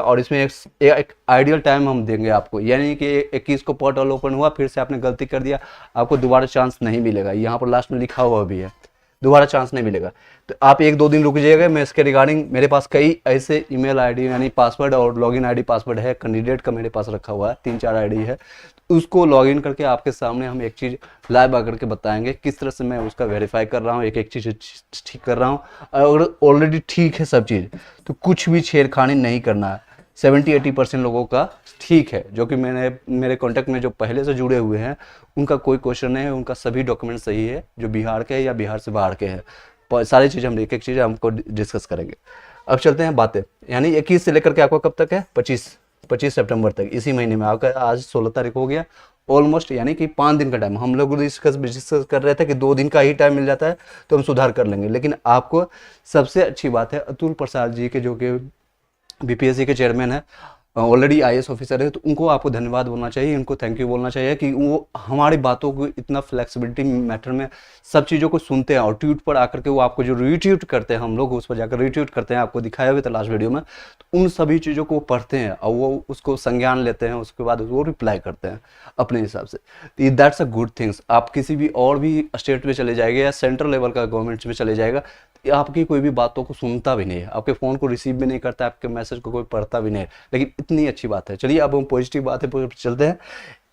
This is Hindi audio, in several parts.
और इसमें एक आइडियल टाइम हम देंगे आपको, यानी कि 21 को पोर्टल ओपन हुआ, फिर से आपने गलती कर दिया, आपको दोबारा चांस नहीं मिलेगा। यहाँ पर लास्ट में लिखा हुआ भी है, दोबारा चांस नहीं मिलेगा। तो आप 1-2 दिन रुक जाइएगा। मैं इसके रिगार्डिंग, मेरे पास कई ऐसे ईमेल आईडी यानी पासवर्ड और लॉगिन आईडी पासवर्ड है कैंडिडेट का, मेरे पास रखा हुआ है 3-4 आईडी है, तो उसको लॉगिन करके आपके सामने हम एक चीज़ लाइव आकर के बताएंगे किस तरह से मैं उसका वेरीफाई कर रहा हूँ, एक एक चीज़ ठीक कर रहा हूँ। अगर ऑलरेडी ठीक है सब चीज़, तो कुछ भी छेड़खानी नहीं करना है। 70-80% लोगों का ठीक है, जो कि मेरे कॉन्टैक्ट में जो पहले से जुड़े हुए हैं उनका कोई क्वेश्चन नहीं है, उनका सभी डॉक्यूमेंट सही है, जो बिहार के हैं या बिहार से बाहर के हैं। सारी चीज़ हम एक एक चीज़ हमको डिस्कस करेंगे। अब चलते हैं बातें, यानी 21 से लेकर के आपको कब तक है, 25 सितंबर तक, इसी महीने में। आपका आज 16 तारीख हो गया ऑलमोस्ट, यानी कि 5 दिन का टाइम। हम लोग डिस्कस कर रहे थे कि 2 दिन का ही टाइम मिल जाता है तो हम सुधार कर लेंगे, लेकिन आपको सबसे अच्छी बात है अतुल प्रसाद जी के, जो कि बीपीएससी के चेयरमैन है, ऑलरेडी आईएएस ऑफिसर है, तो उनको आपको धन्यवाद बोलना चाहिए, इनको थैंक यू बोलना चाहिए कि वो हमारी बातों को इतना फ्लेक्सिबिलिटी मैटर में सब चीज़ों को सुनते हैं, और ट्वीट पर आकर के वो आपको जो रीट्वीट करते हैं, हम लोग उस पर जाकर रीट्वीट करते हैं, आपको दिखाया हुआ था लास्ट वीडियो में, तो उन सभी चीज़ों को वो पढ़ते हैं और वो उसको संज्ञान लेते हैं, उसके बाद वो रिप्लाई करते हैं अपने हिसाब से। That's a good things. आप किसी भी और भी स्टेट में चले जाएंगे या सेंट्रल लेवल का गवर्नमेंट में चले जाएगा, आपकी कोई भी बातों को सुनता भी नहीं है, आपके फ़ोन को रिसीव भी नहीं करता, आपके मैसेज को कोई पढ़ता भी नहीं है, लेकिन इतनी अच्छी बात है। चलिए अब हम पॉजिटिव बातें पर चलते हैं।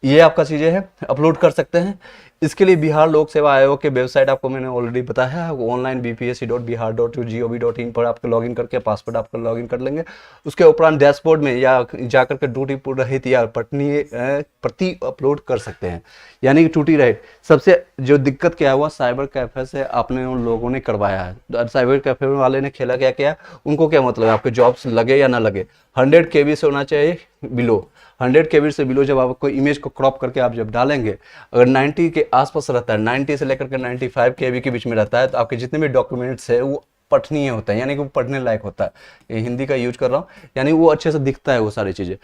ये आपका चीज़ें हैं, अपलोड कर सकते हैं। इसके लिए बिहार लोक सेवा आयोग के वेबसाइट आपको मैंने ऑलरेडी बताया है, ऑनलाइन bpsc.bihar.gov.in पर आपको लॉगिन करके पासवर्ड आपका लॉगिन कर लेंगे। उसके उपरांत डैशबोर्ड में या जाकर के टूटी रहित या प्रति अपलोड कर सकते हैं, यानी कि टूटी रहित। सबसे जो दिक्कत क्या हुआ, साइबर कैफे से आपने उन लोगों ने करवाया है, साइबर कैफे वाले ने खेला क्या किया, उनको क्या मतलब है आपके जॉब्स लगे या ना लगे। 100 KB से होना चाहिए बिलो, 100 KB से बिलो जब आप कोई इमेज को क्रॉप करके आप जब डालेंगे, अगर 90 के आसपास रहता है, 90 से लेकर के 95 KB के बीच में रहता है, तो आपके जितने भी डॉक्यूमेंट्स है वो पठनीय होता है, यानी कि वो पढ़ने लायक होता है। हिंदी का यूज कर रहा हूँ, यानी वो अच्छे से दिखता है वो सारी चीज़ें।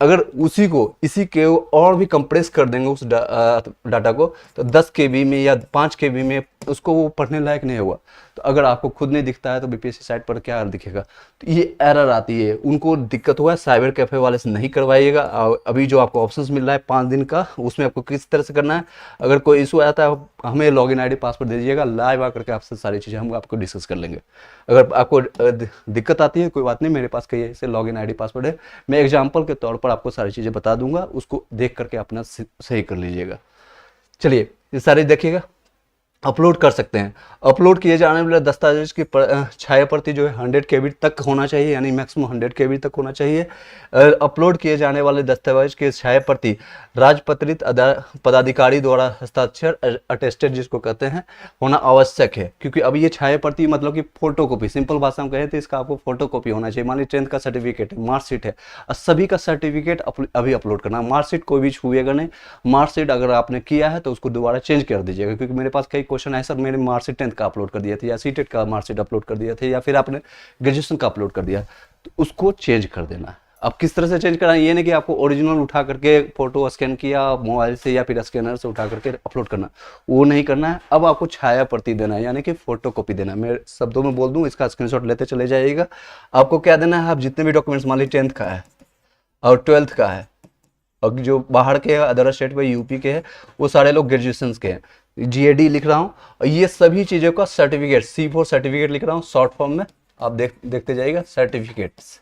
अगर इसी के और भी कंप्रेस कर देंगे उस डाटा को, तो 10 KB में या 5 KB में उसको वो पढ़ने लायक नहीं हुआ। तो अगर आपको खुद नहीं दिखता है तो बीपीएससी साइट पर क्या दिखेगा, तो ये एरर आती है। उनको दिक्कत हुआ है, साइबर कैफे वाले से नहीं करवाइएगा। अभी जो आपको ऑप्शंस मिल रहा है 5 दिन का, उसमें आपको किस तरह से करना है। अगर कोई इशू आता है हमें लॉगिन आईडी पासवर्ड दे दीजिएगा, लाइव आकर के आपसे सारी चीज़ें हम आपको डिस्कस कर लेंगे। अगर आपको दिक्कत आती है कोई बात नहीं, मेरे पास कई ऐसे लॉगिन आईडी पासवर्ड है, मैं एग्जाम्पल के तौर पर आपको सारी चीज़ें बता दूंगा, उसको देख करके अपना सही कर लीजिएगा। चलिए ये सारे देखिएगा, अपलोड कर सकते हैं। अपलोड किए जाने वाले दस्तावेज की छाया प्रति जो है 100 KB तक होना चाहिए, यानी मैक्सिमम 100 KB तक होना चाहिए। अपलोड किए जाने वाले दस्तावेज की छाया प्रति राजपत्रित पदाधिकारी द्वारा हस्ताक्षर अटेस्टेड जिसको कहते हैं होना आवश्यक है, क्योंकि अब ये छाया प्रति मतलब कि फोटो कॉपी, सिंपल भाषा में कहें तो इसका आपको फोटो कॉपी होना चाहिए। मान लीजिए 10th का सर्टिफिकेट है, मार्कशीट है, सभी का सर्टिफिकेट अभी अपलोड करना। मार्कशीट कोई भी छूएगा नहीं, मार्कशीट अगर आपने किया है तो उसको दोबारा चेंज कर दीजिएगा, क्योंकि मेरे पास कई क्वेश्चन है, सर मैंने मार्कशीट 10th का अपलोड कर दिया था, या सीटेट का मार्कशीट अपलोड कर दिया था, या फिर आपने ग्रेजुएशन का अपलोड कर दिया, तो उसको चेंज कर देना। अब किस तरह से चेंज करना है, ये नहीं कि आपको ओरिजिनल उठा करके फोटो स्कैन किया मोबाइल से या फिर स्कैनर से उठा करके अपलोड करना, वो नहीं करना है। अब आपको छाया प्रति देना है, यानी कि फोटो कॉपी देना है। मैं शब्दों में बोल दूं, इसका स्क्रीनशॉट लेते चले जाइएगा। आपको क्या देना है, आप जितने भी डॉक्यूमेंट्स, मान लीजिए 10th का है और 12th का है, और जो बाहर के अदर स्टेट में यूपी के हैं वो सारे लोग ग्रेजुएशन के हैं, GAD लिख रहा हूँ, और ये सभी चीज़ों का सर्टिफिकेट, C4 सर्टिफिकेट लिख रहा हूँ शॉर्ट फॉर्म में, आप देखते जाइएगा। सर्टिफिकेट्स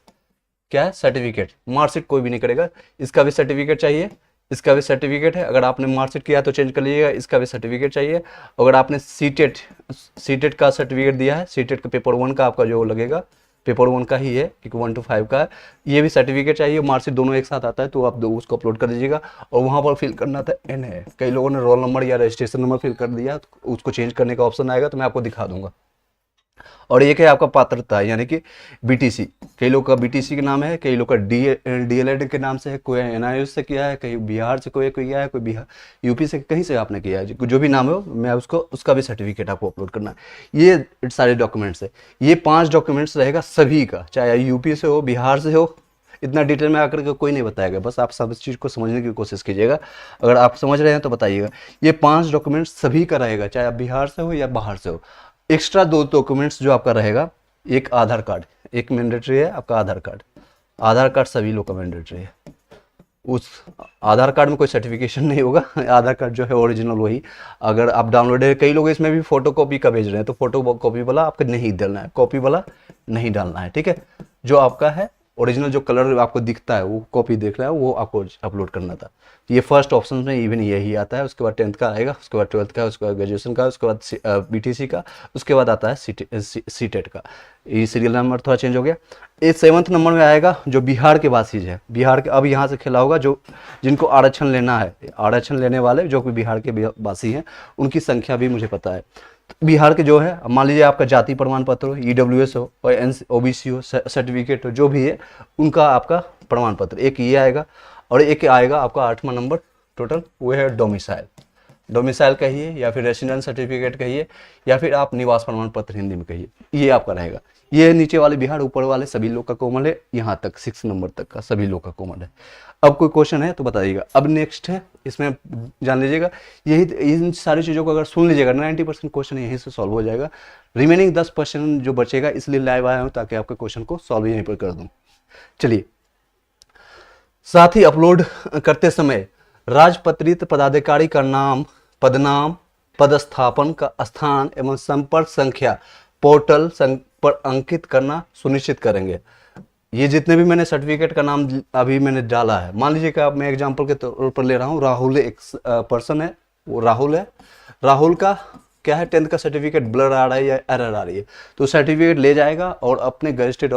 क्या है, सर्टिफिकेट, मार्कशीट कोई भी नहीं करेगा, इसका भी सर्टिफिकेट चाहिए, इसका भी सर्टिफिकेट है। अगर आपने मार्कशीट किया तो चेंज कर लीजिएगा, इसका भी सर्टिफिकेट चाहिए। अगर आपने सीटेट का सर्टिफिकेट दिया है, सीटेट का पेपर 1 का आपका जो लगेगा, पेपर 1 का ही है क्योंकि 1 to 5 का है, ये भी सर्टिफिकेट चाहिए। मार्कशीट दोनों एक साथ आता है, तो आप उसको अपलोड कर दीजिएगा। और वहाँ पर फिल करना था NA, कई लोगों ने रोल नंबर या रजिस्ट्रेशन नंबर फिल कर दिया, तो उसको चेंज करने का ऑप्शन आएगा, तो मैं आपको दिखा दूंगा। और एक है आपका पात्रता, यानी कि BTC, कई लोग का BTC के नाम है, कई लोग का DLED के नाम से है, कोई NIOS से किया है, कहीं बिहार से कोई किया है, कोई बिहार यूपी से कहीं से आपने किया है, जो भी नाम हो, मैं उसका भी सर्टिफिकेट आपको अपलोड करना है। ये सारे डॉक्यूमेंट्स है, ये 5 डॉक्यूमेंट्स रहेगा सभी का, चाहे यूपी से हो बिहार से हो, इतना डिटेल में आकर के कोई नहीं बताएगा, बस आप सब इस चीज़ को समझने की कोशिश कीजिएगा। अगर आप समझ रहे हैं तो बताइएगा। ये 5 डॉक्यूमेंट्स सभी का रहेगा, चाहे आप बिहार से हो या बाहर से हो। एक्स्ट्रा 2 डॉक्यूमेंट्स जो आपका रहेगा, एक आधार कार्ड, एक मैंडेटरी है आपका आधार कार्ड, आधार कार्ड सभी लोग का मैंडेटरी है। उस आधार कार्ड में कोई सर्टिफिकेशन नहीं होगा, आधार कार्ड जो है ओरिजिनल वही। अगर आप डाउनलोड है, कई लोग इसमें भी फोटो कॉपी का भेज रहे हैं, तो फोटो कॉपी वाला आपको नहीं डालना है, कॉपी वाला नहीं डालना है, ठीक है। जो आपका है ओरिजिनल, जो कलर आपको दिखता है वो कॉपी देख रहा है वो आपको अपलोड करना था। ये फर्स्ट ऑप्शन में इवन यही आता है। उसके बाद 10th का आएगा, उसके बाद 12th का, उसके बाद ग्रेजुएशन का, उसके बाद BTC का, उसके बाद आता है CTET का। ये सीरियल नंबर थोड़ा चेंज हो गया। ये 7th नंबर में आएगा जो बिहार के वासी है। बिहार के अब यहाँ से खेला होगा, जो जिनको आरक्षण लेना है, आरक्षण लेने वाले जो कि बिहार के वासी हैं, उनकी संख्या भी मुझे पता है। बिहार के जो है, मान लीजिए आपका जाति प्रमाण पत्र हो, EWS हो और OBC हो, सर्टिफिकेट हो, जो भी है उनका आपका प्रमाण पत्र, एक ये आएगा। और एक आएगा आपका 8वां नंबर टोटल, वो है डोमिसाइल कहिए या फिर रेसिडेंस सर्टिफिकेट कहिए या फिर आप निवास प्रमाण पत्र हिंदी में कहिए, ये आपका रहेगा। ये नीचे वाले बिहार, ऊपर वाले सभी लोग का कॉमन है, यहाँ तक 6 नंबर तक का सभी लोग का कॉमन है। अब कोई क्वेश्चन है तो बताइएगा। अब नेक्स्ट है, इसमें जान लीजिएगा, यही इन सारी चीज़ों को अगर सुन लीजिएगा 90% क्वेश्चन यहीं से सॉल्व हो जाएगा। रिमेनिंग 10% जो बचेगा, इसलिए लाइव आया हूँ ताकि आपके क्वेश्चन को सॉल्व यहीं पर कर दूँ। चलिए, साथ ही अपलोड करते समय राजपत्रित पदाधिकारी का नाम, पदनाम, पदस्थापन का स्थान एवं संपर्क संख्या पोर्टल पर अंकित करना सुनिश्चित करेंगे। ये जितने भी मैंने सर्टिफिकेट का नाम अभी मैंने डाला है, मान लीजिए कि आप, मैं एग्जांपल के तौर पर ले रहा हूँ, राहुल एक पर्सन है, वो राहुल है। राहुल का क्या है, 10th का सर्टिफिकेट ब्लर आ रहा है या एरर आ रही है, तो सर्टिफिकेट ले जाएगा और अपने गजेटेड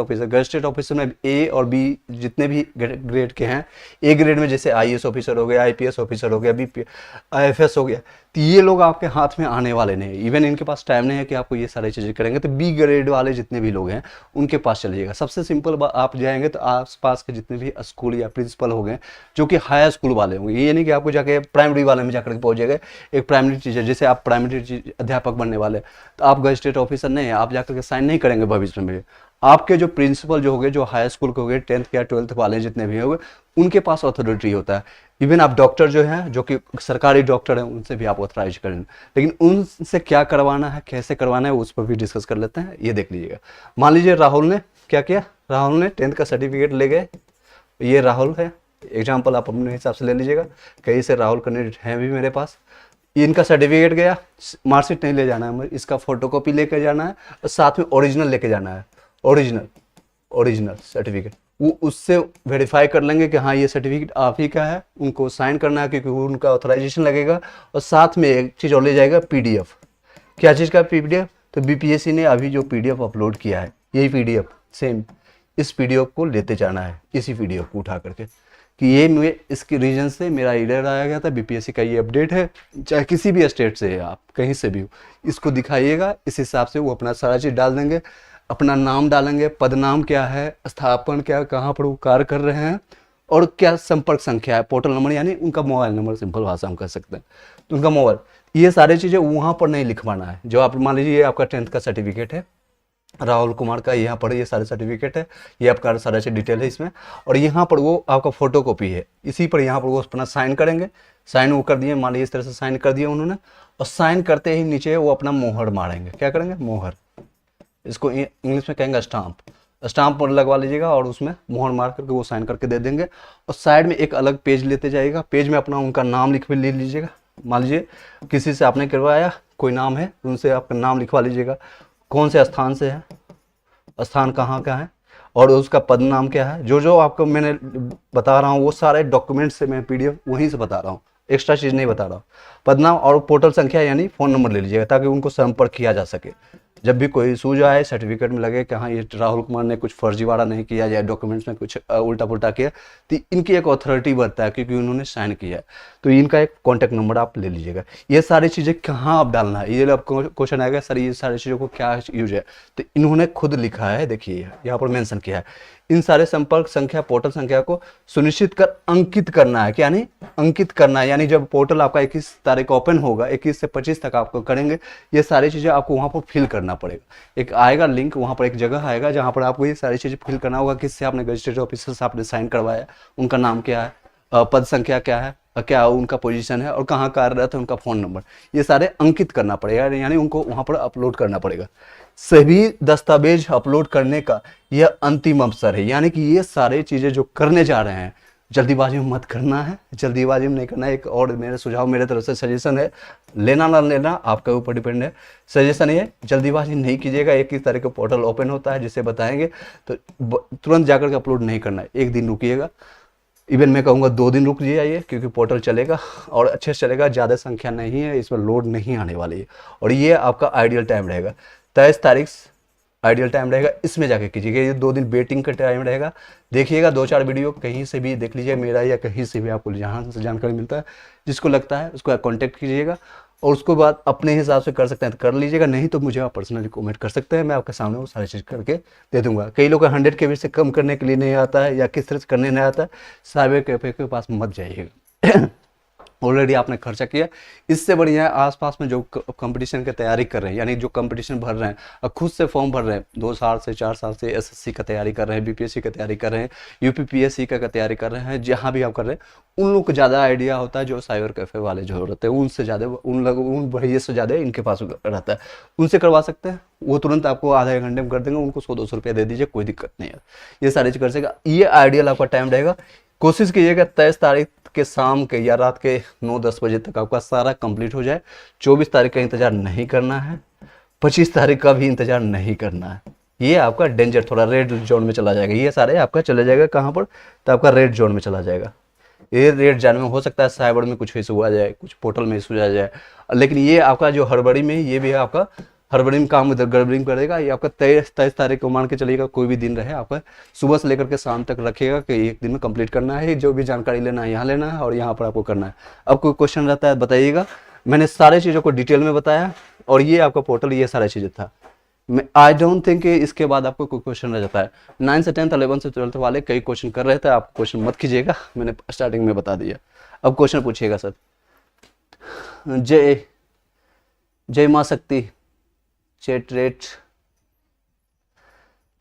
ऑफिसर में A और B जितने भी ग्रेड के हैं, A ग्रेड में जैसे IAS ऑफिसर हो गया, IPS ऑफिसर हो गया, IFS हो गया, तो ये लोग आपके हाथ में आने वाले नहीं। इवन इनके पास टाइम नहीं है कि आपको ये सारी चीज़ें करेंगे, तो B ग्रेड वाले जितने भी लोग हैं उनके पास चलिएगा। सबसे सिंपल आप जाएंगे तो आसपास के जितने भी स्कूल या प्रिंसिपल हो गए जो कि हाई स्कूल वाले होंगे, ये नहीं कि आपको जाके प्राइमरी वाले में जाकर पहुंच जाएगा। एक प्राइमरी टीचर, जैसे आप प्राइमरी अध्यापक बनने वाले, तो आप गजेटेड ऑफिसर नहीं है, आप जाकर के साइन नहीं करेंगे भविष्य में। आपके जो प्रिंसिपल जो हो गए, जो हाई स्कूल के हो गए, 10th या 12th वाले जितने भी हो गए, उनके पास अथॉरिटी होता है। इवन आप डॉक्टर जो हैं, जो कि सरकारी डॉक्टर हैं, उनसे भी आप ऑथराइज करें, लेकिन उनसे क्या करवाना है, कैसे करवाना है, उस पर भी डिस्कस कर लेते हैं। ये देख लीजिएगा। मान लीजिए राहुल ने क्या किया, राहुल ने 10th का सर्टिफिकेट ले गए, ये राहुल है, एग्जाम्पल आप अपने हिसाब से ले लीजिएगा, कहीं से राहुल कैंडिडेट हैं भी मेरे पास। इनका सर्टिफिकेट गया, मार्कशीट नहीं ले जाना है, इसका फोटोकॉपी लेकर जाना है और साथ में ओरिजिनल लेके जाना है, ओरिजिनल सर्टिफिकेट। वो उससे वेरीफाई कर लेंगे कि हाँ ये सर्टिफिकेट आप ही का है, उनको साइन करना है क्योंकि उनका ऑथराइजेशन लगेगा। और साथ में एक चीज़ और ले जाएगा, PDF। क्या चीज़ का PDF, तो BPSC ने अभी जो PDF अपलोड किया है, यही PDF सेम, इस PDF को लेते जाना है, इसी PDF को उठा करके कि ये मैं इसके रीजन से मेरा एरर आया गया था, BPSC का ये अपडेट है, चाहे किसी भी स्टेट से है, आप कहीं से भी हो, इसको दिखाइएगा। इस हिसाब से वो अपना सारा चीज़ डाल देंगे, अपना नाम डालेंगे, पदनाम क्या है, स्थापन क्या, कहाँ पर वो कार्य कर रहे हैं और क्या संपर्क संख्या है, पोर्टल नंबर यानी उनका मोबाइल नंबर, सिंपल भाषा हम कह सकते हैं, तो उनका मोबाइल, ये सारी चीज़ें वहाँ पर नहीं लिखवाना है। जो आप मान लीजिए ये आपका 10th का सर्टिफिकेट है, राहुल कुमार का, यहाँ पर ये सारे सर्टिफिकेट है, ये आपका सारा चीज डिटेल है इसमें, और यहाँ पर वो आपका फोटो कॉपी है, इसी पर यहाँ पर वो अपना साइन करेंगे। साइन वो कर दिए, मान लीजिए इस तरह से साइन कर दिए उन्होंने, और साइन करते ही नीचे वो अपना मोहर मारेंगे। क्या करेंगे, मोहर, इसको इंग्लिश में कहेंगे स्टाम्प पर लगवा लीजिएगा और उसमें मोहर मार करके वो साइन करके दे देंगे। और साइड में एक अलग पेज लेते जाइएगा, पेज में अपना उनका नाम लिख ले लीजिएगा। मान लीजिए किसी से आपने करवाया, कोई नाम है, उनसे आपका नाम लिखवा लीजिएगा, कौन से स्थान से है, स्थान कहाँ का है और उसका पद नाम क्या है। जो जो आपको मैंने बता रहा हूँ वो सारे डॉक्यूमेंट से मैं PDF वहीं से बता रहा हूँ, एक्स्ट्रा चीज़ नहीं बता रहा हूँ। पदनाम और पोर्टल संख्या यानी फ़ोन नंबर ले लीजिएगा ताकि उनको संपर्क किया जा सके। जब भी कोई इशू आए, सर्टिफिकेट में लगे कि हाँ ये राहुल कुमार ने कुछ फर्जीवाड़ा नहीं किया या डॉक्यूमेंट्स में कुछ उल्टा पुल्टा किया, तो इनकी एक अथॉरिटी बनता है क्योंकि उन्होंने साइन किया है, तो इनका एक कॉन्टैक्ट नंबर आप ले लीजिएगा। ये सारी चीज़ें कहाँ आप डालना है, ये आपको क्वेश्चन आएगा सर ये सारी चीज़ों को क्या यूज है, तो इन्होंने खुद लिखा है, देखिए यहाँ पर मेंशन किया है। इन सारे संपर्क संख्या, पोर्टल संख्या को सुनिश्चित कर अंकित करना है। क्या यानी अंकित करना है, यानी जब पोर्टल आपका 21 तारीख ओपन होगा, 21 से 25 तक आपको करेंगे, ये सारी चीज़ें आपको वहाँ पर फिल करना पड़ेगा। एक आएगा लिंक, वहाँ पर एक जगह आएगा जहाँ पर आपको ये सारी चीज़ें फिल करना होगा। किससे आपने गजेटेड ऑफिसर से आपने साइन करवाया, उनका नाम क्या है, पद संख्या क्या है, क्या उनका पोजीशन है और कहाँ कार्यरत है, उनका फ़ोन नंबर, ये सारे अंकित करना पड़ेगा, यानी उनको वहाँ पर अपलोड करना पड़ेगा। सभी दस्तावेज अपलोड करने का यह अंतिम अवसर है, यानी कि ये सारे चीज़ें जो करने जा रहे हैं जल्दीबाजी में मत करना है, जल्दीबाजी में नहीं करना है। एक और मेरे सुझाव, मेरे तरफ से सजेशन है, लेना ना लेना आपके ऊपर डिपेंड है। सजेशन ये, जल्दीबाजी नहीं कीजिएगा। 21 तारीख को पोर्टल ओपन होता है जिसे बताएंगे, तो तुरंत जाकर के अपलोड नहीं करना है, एक दिन रुकिएगा। इवन मैं कहूँगा 2 दिन रुक जाइए, क्योंकि पोर्टल चलेगा और अच्छे से चलेगा, ज़्यादा संख्या नहीं है, इसमें लोड नहीं आने वाली है। और ये आपका आइडियल टाइम रहेगा, 23 तारीख आइडियल टाइम रहेगा, इसमें जाके कीजिएगा। ये 2 दिन वेटिंग का टाइम रहेगा। देखिएगा 2-4 वीडियो कहीं से भी देख लीजिए, मेरा या कहीं से भी आपको जहाँ से जानकारी मिलता है, जिसको लगता है उसको कॉन्टेक्ट कीजिएगा और उसको बाद अपने हिसाब से कर सकते हैं तो कर लीजिएगा, नहीं तो मुझे आप पर्सनली कमेंट कर सकते हैं, मैं आपके सामने वो सारी चीज़ करके दे दूंगा। कई लोग 100 KB से कम करने के लिए नहीं आता है या किस तरह से करने नहीं आता है, साइबर कैफे के पास मत जाइएगा। ऑलरेडी आपने खर्चा किया, इससे बढ़िया है आसपास में जो कंपटीशन की तैयारी कर रहे हैं, यानी जो कंपटीशन भर रहे हैं और खुद से फॉर्म भर रहे हैं, 2 साल से 4 साल से SSC का तैयारी कर रहे हैं, BPSC का तैयारी कर रहे हैं, UPPSC का तैयारी कर रहे हैं, जहाँ भी आप कर रहे हैं, उन लोग को ज़्यादा आइडिया होता है। जो साइबर कैफे वाले जो रहते हैं उनसे ज़्यादा, उन भैया से ज़्यादा इनके पास रहता है, उनसे करवा सकते हैं। वो तुरंत आपको आधे घंटे में कर देंगे, उनको 100-200 रुपया दे दीजिए, कोई दिक्कत नहीं है, ये सारी चीज़ कर सकेगा। ये आइडियल आपका टाइम रहेगा। कोशिश कीजिएगा 23 तारीख के शाम के या रात के 9-10 बजे तक आपका सारा कंप्लीट हो जाए। 24 तारीख का इंतजार नहीं करना है, 25 तारीख का भी इंतजार नहीं करना है। ये आपका डेंजर, थोड़ा रेड जोन में चला जाएगा, ये सारे आपका चले जाएगा कहाँ पर, तो आपका रेड जोन में चला जाएगा। ये रेड जोन में हो सकता है साइबर में कुछ इशू आ जाए, कुछ पोर्टल में इशू आ जाए, लेकिन ये आपका जो हड़बड़ी में, ये भी आपका हड़बड़ी में काम इधर गड़बड़ी करेगा। ये आपका 23 तारीख को मान के चलिएगा, कोई भी दिन रहे आपका सुबह से लेकर के शाम तक रखिएगा कि एक दिन में कंप्लीट करना है। जो भी जानकारी लेना है यहाँ लेना है और यहाँ पर आपको करना है। अब कोई क्वेश्चन रहता है बताइएगा, मैंने सारे चीज़ों को डिटेल में बताया और ये आपका पोर्टल, ये सारी चीज़ें था। मैं आई डोंट थिंक कि इसके बाद आपको कोई क्वेश्चन रह जाता है। 9 से 10th 11 से 12th वाले कई क्वेश्चन कर रहे थे, आप क्वेश्चन मत कीजिएगा, मैंने स्टार्टिंग में बता दिया। अब क्वेश्चन पूछिएगा सर। जय माँ शक्ति चैट रेट।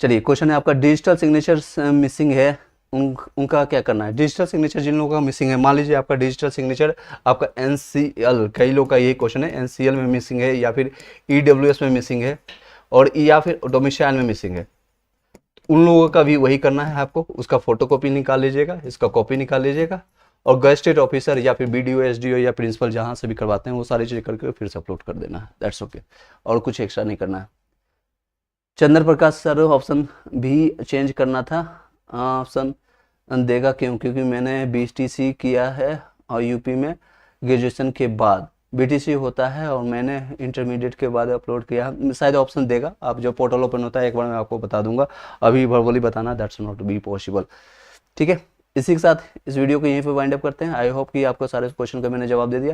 चलिए क्वेश्चन है आपका, डिजिटल सिग्नेचर मिसिंग है, उनका क्या करना है। डिजिटल सिग्नेचर जिन लोगों का मिसिंग है, मान लीजिए आपका डिजिटल सिग्नेचर आपका NCL, कई लोग का यही क्वेश्चन है, NCL में मिसिंग है या फिर EWS में मिसिंग है और या फिर डोमिसाइल में मिसिंग है, उन लोगों का भी वही करना है आपको। उसका फोटोकॉपी निकाल लीजिएगा, इसका कॉपी निकाल लीजिएगा और गेस्टेड ऑफिसर या फिर BDO SDO या प्रिंसिपल जहाँ से भी करवाते हैं वो सारी चीज़ करके फिर से अपलोड कर देना है, दैट्स ओके। और कुछ एक्स्ट्रा नहीं करना है। चंद्र प्रकाश सर, ऑप्शन भी चेंज करना था, ऑप्शन देगा क्यों, क्योंकि मैंने BTC किया है और UP में ग्रेजुएशन के बाद BTC होता है और मैंने इंटरमीडिएट के बाद अपलोड किया, शायद ऑप्शन देगा। आप जो पोर्टल ओपन होता है एक बार मैं आपको बता दूंगा, अभी वर्बली बताना दैट्स नॉट बी पॉसिबल, ठीक है। इसी के साथ इस वीडियो को यहीं पे वाइंड अप करते हैं। आई होप कि आपको सारे क्वेश्चन का मैंने जवाब दे दिया।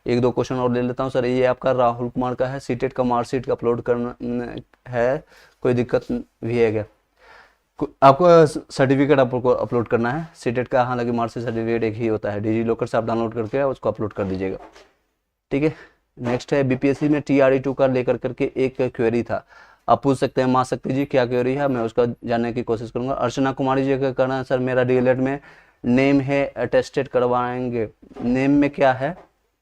1-2 क्वेश्चन और ले लेता हूँ सर। ये आपका राहुल कुमार का है, सीटेट का मार्कशीट अपलोड करना है, कोई दिक्कत भी है क्या। आपको सर्टिफिकेट आपको अपलोड करना है सीटेट का, हालांकि मार्कशीट सर्टिफिकेट एक ही होता है, डिजी लॉकर से आप डाउनलोड करके उसको अपलोड कर दीजिएगा, ठीक है। नेक्स्ट है BPSC में TRE2 का लेकर करके एक क्वेरी था, आप पूछ सकते हैं माँ शक्ति जी क्या क्वेरी है, मैं उसका जानने की कोशिश करूंगा। अर्चना कुमारी जी का कहना है सर मेरा DLED में नेम है अटेस्टेड करवाएंगे, नेम में क्या है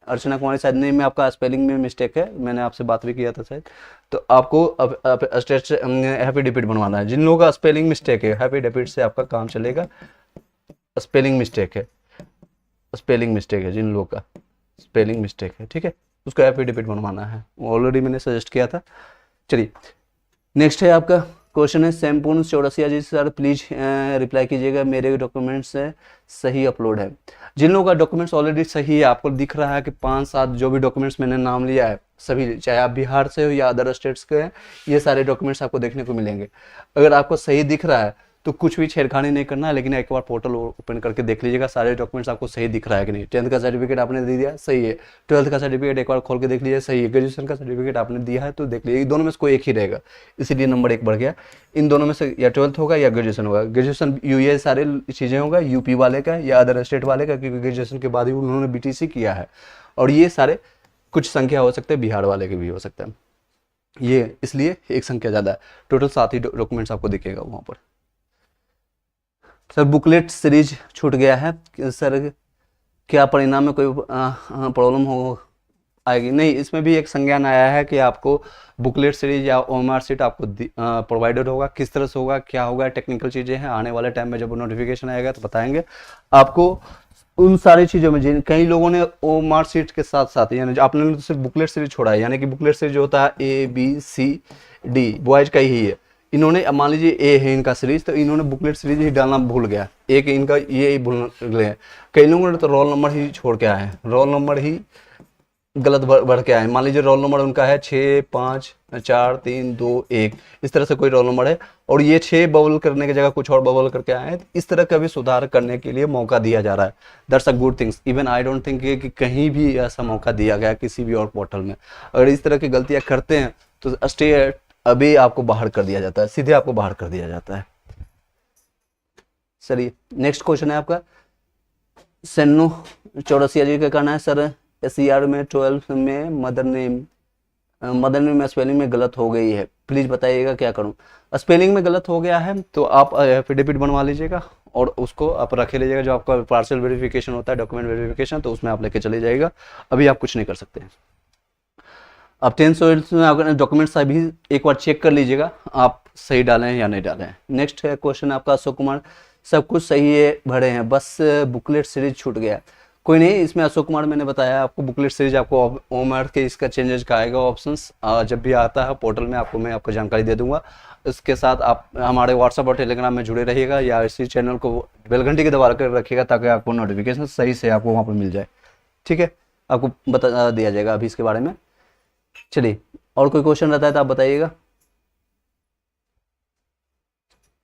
अर्चना कुमारी, शायद नेम में आपका स्पेलिंग में मिस्टेक है, मैंने आपसे बात भी किया था शायद, तो आपको एफिडेविट बनवाना है। जिन लोगों का स्पेलिंग मिस्टेक है एफिडेविट से आपका काम चलेगा, स्पेलिंग मिस्टेक है, स्पेलिंग मिस्टेक है, जिन लोगों का स्पेलिंग मिस्टेक है, ठीक है, उसका एफिडेविट बनवाना है, ऑलरेडी मैंने सजेस्ट किया था। चलिए नेक्स्ट है आपका क्वेश्चन है सैमपूर्ण चौरसिया जी, सर प्लीज रिप्लाई कीजिएगा, मेरे डॉक्यूमेंट्स सही अपलोड है। जिन लोगों का डॉक्यूमेंट्स ऑलरेडी सही है, आपको दिख रहा है कि 5-7 जो भी डॉक्यूमेंट्स मैंने नाम लिया है सभी, चाहे आप बिहार से हो या अदर स्टेट्स के हैं, ये सारे डॉक्यूमेंट्स आपको देखने को मिलेंगे। अगर आपको सही दिख रहा है तो कुछ भी छेड़खानी नहीं करना है, लेकिन एक बार पोर्टल ओपन करके देख लीजिएगा सारे डॉक्यूमेंट्स आपको सही दिख रहा है कि नहीं। 10th का सर्टिफिकेट आपने दे दिया सही है, 12th का सर्टिफिकेट एक बार खोल के देख लीजिए सही है, ग्रेजुएशन का सर्टिफिकेट आपने दिया है तो देख लीजिए, दोनों में से कोई एक ही रहेगा, इसीलिए नंबर 1 बढ़ गया। इन दोनों में से या 12th होगा या ग्रेजुएशन होगा, ग्रेजुएशन ये सारे चीज़ें होगा UP वाले का या अदर स्टेट वाले का, क्योंकि ग्रेजुएशन के बाद ही उन्होंने BTC किया है, और ये सारे कुछ संख्या हो सकते हैं बिहार वाले के भी हो सकते हैं, ये इसलिए एक संख्या ज़्यादा है। टोटल 7 ही डॉक्यूमेंट्स आपको दिखेगा वहाँ पर। सर बुकलेट सीरीज छूट गया है सर, क्या परिणाम में कोई प्रॉब्लम हो आएगी? नहीं, इसमें भी एक संज्ञान आया है कि आपको बुकलेट सीरीज या ओएमआर शीट आपको प्रोवाइडेड होगा। किस तरह से होगा, क्या होगा, टेक्निकल चीज़ें हैं, आने वाले टाइम में जब नोटिफिकेशन आएगा तो बताएंगे आपको। उन सारी चीज़ों में जिन कई लोगों ने ओएमआर शीट के साथ साथ, यानी आपने तो सिर्फ बुकलेट सीरीज छोड़ा है, यानी कि बुकलेट सीरीज जो होता है ABCD बॉयज का ही है, इन्होंने मान लीजिए ए है इनका सीरीज, तो इन्होंने बुकलेट सीरीज ही डालना भूल गया, एक इनका ये ही भूल गए। कई लोगों ने तो रोल नंबर ही छोड़ के आए हैं, रोल नंबर ही गलत बढ़ के आए। मान लीजिए रोल नंबर उनका है 6 5 4 3 2 1, इस तरह से कोई रोल नंबर है, और ये 6 बबल करने की जगह कुछ और बबल करके आए हैं। इस तरह का भी सुधार करने के लिए मौका दिया जा रहा है। That's a good things. Even I don't think कि कहीं भी ऐसा मौका दिया गया किसी भी और पोर्टल में। अगर इस तरह की गलतियां करते हैं तो स्टे अभी आपको बाहर कर दिया जाता है, सीधे आपको बाहर कर दिया जाता है। चलिए नेक्स्ट क्वेश्चन है आपका सन्नू चौरसिया जी का कहना है, सर SCR में 12 में मदर नेम स्पेलिंग में गलत हो गई है, प्लीज बताइएगा क्या करूं? स्पेलिंग में गलत हो गया है तो आप एफिडेविट बनवा लीजिएगा और उसको आप रखे लीजिएगा। जो आपका पार्सल वेरिफिकेशन होता है, डॉक्यूमेंट वेरिफिकेशन, तो उसमें आप लेके चले जाइएगा। अभी आप कुछ नहीं कर सकते हैं। अब 10th में अगर डॉक्यूमेंट्स अभी एक बार चेक कर लीजिएगा आप सही डालें हैं या नहीं डालें। नेक्स्ट है क्वेश्चन आपका अशोक कुमार, सब कुछ सही है भरे हैं, बस बुकलेट सीरीज छूट गया। कोई नहीं, इसमें अशोक कुमार मैंने बताया आपको बुकलेट सीरीज आपको ओमआर के इसका चेंजेस का आएगा ऑप्शंस, जब भी आता है पोर्टल में आपको मैं आपको जानकारी दे दूंगा। इसके साथ आप हमारे व्हाट्सएप और टेलीग्राम में जुड़े रहिएगा या इसी चैनल को बेल घंटी के दबा कर रखिएगा ताकि आपको नोटिफिकेशन सही से आपको वहाँ पर मिल जाए। ठीक है, आपको बता दिया जाएगा अभी इसके बारे में। चलिए और कोई क्वेश्चन रहता है तो आप बताइएगा।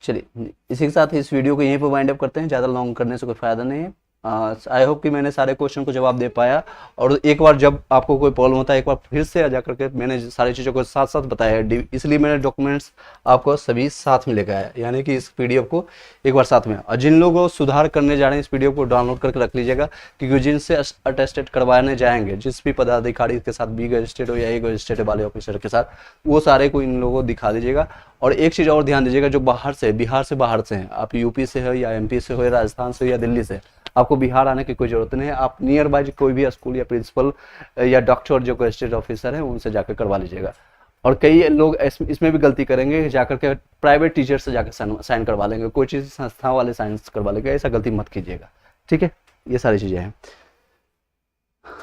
चलिए इसी के साथ इस वीडियो को यहीं पर वाइंड अप करते हैं, ज़्यादा लॉन्ग करने से कोई फ़ायदा नहीं है। आई होप कि मैंने सारे क्वेश्चन को जवाब दे पाया। और एक बार जब आपको कोई प्रॉब्लम होता है एक बार फिर से जा करके मैंने सारी चीज़ों को साथ साथ बताया है, इसलिए मैंने डॉक्यूमेंट्स आपको सभी साथ में लेकर आया, यानी कि इस PDF को एक बार साथ में। और जिन लोगों सुधार करने जा रहे हैं इस PDF को डाउनलोड करके रख लीजिएगा, क्योंकि जिनसे अटेस्टेड करवाने जाएंगे, जिस भी पदाधिकारी के साथ बी गजिस्ट्रेट हो या ए गजिस्ट्रेट वाले ऑफिसर के साथ, वो सारे को इन लोगों को दिखा दीजिएगा। और एक चीज़ और ध्यान दीजिएगा, जो बाहर से बिहार से बाहर से हैं, आप यूपी से हो या MP से हो या राजस्थान से हो या दिल्ली से, आपको बिहार आने की कोई जरूरत नहीं है। आप नियर बाय कोई भी स्कूल या प्रिंसिपल या डॉक्टर जो गजिस्ट्रेट ऑफिसर है उनसे जाकर करवा लीजिएगा। और कई लोग इसमें भी गलती करेंगे, जाकर के प्राइवेट टीचर से जाकर साइन करवा लेंगे, कोई चीज़ संस्था वाले साइन करवा लेंगे, ऐसा गलती मत कीजिएगा। ठीक है, ये सारी चीज़ें हैं।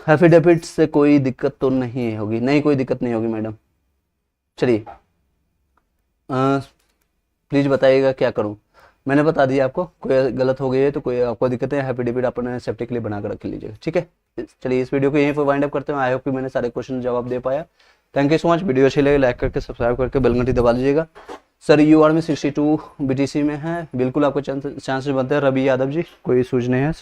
एफिडेविट से कोई दिक्कत तो नहीं होगी? नहीं, कोई दिक्कत नहीं होगी मैडम। चलिए प्लीज़ बताइएगा क्या करूं? मैंने बता दिया आपको, कोई गलत हो गई है तो कोई आपको दिक्कत है, एफिडेविट अपने सेफ्टी के लिए बना कर रख लीजिएगा। ठीक है, चलिए इस वीडियो को यहीं पर वाइंड अप करते हैं। आई होप कि मैंने सारे क्वेश्चन जवाब दे पाया। Thank you so much. Video अच्छी लगे लाइक करके सब्सक्राइब करके बेल घंटी दबा लीजिएगा। सर UR में 62 BTC में है, बिल्कुल आपको चांसेस बनते हैं। रवि यादव जी, कोई इशूज नहीं है।